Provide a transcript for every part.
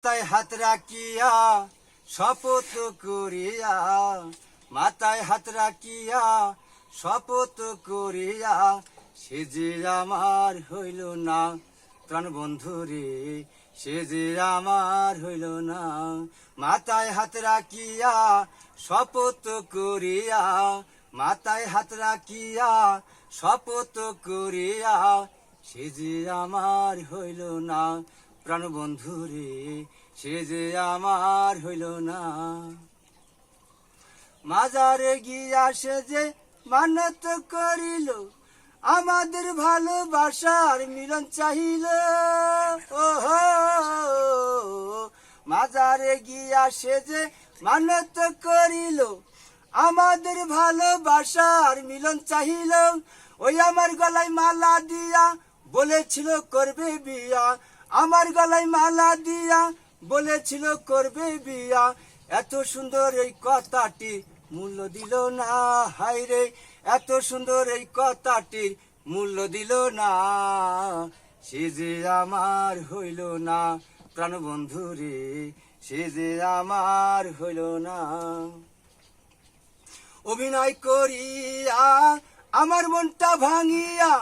মাথায় হাত রাখিয়া শপথ করিয়া, মাথায় হাত রাখিয়া শপথ করিয়া, সে যে আমার হইল না প্রাণ বন্ধু রে, সে যে আমার হইল না। মাথায় হাত রাখিয়া শপথ করিয়া, মাথায় হাত রাখিয়া শপথ করিয়া, সে যে আমার হইল না প্রাণ বন্ধু রে, সে যে আমার হইল না। মাজারে গিয়া সে যে মানত করিল, আমাদের ভালোবাসার মিলন চাহিল। ওহো, মাজারে গিয়া সে যে মানত করিল, আমাদের ভালোবাসার মিলন চাহিল। ওই আমার গলায় মালা দিয়া বলেছিল করবে বিয়া, আমার গলায় মালা দিয়া বলেছিল করবে বিয়া। এত সুন্দর এই কথাটি মূল্য দিল না, হায়রে এত সুন্দর এই কথাটির মূল্য দিল না, সে যে আমার হইল না প্রাণ বন্ধু রে, সে যে আমার হইল না। অভিনয় করিয়া আমার মনটা ভাঙিয়া,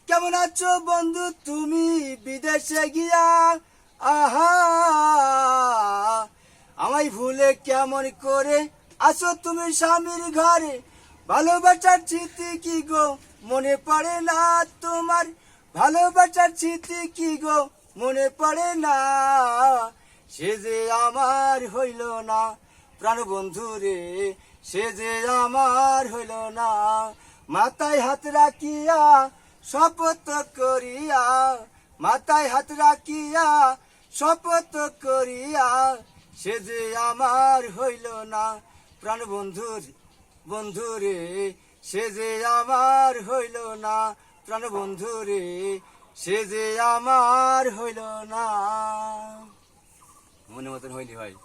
কেমন আছো বন্ধু তুমি বিদেশে গিয়া। আহা, আমায় ভুলে কেমন করে আসো তুমি স্বামীর ঘরে, ভালোবাসার স্মৃতি কি গো মনে পড়ে না তোমার, ভালোবাসার স্মৃতি কি গো মনে পড়ে না, সে যে আমার হইল না প্রাণ বন্ধু রে, সে যে আমার হইল না। মাথায় হাত রাখিয়া শপথ করিয়া, মাথায় হাত রাখিয়া শপথ করিয়া, সে যে আমার হইল না প্রাণ বন্ধুর বন্ধু রে, সে যে আমার হইল না প্রাণ বন্ধু রে, সে যে আমার হইল না। মনে মতন হইলি হয়।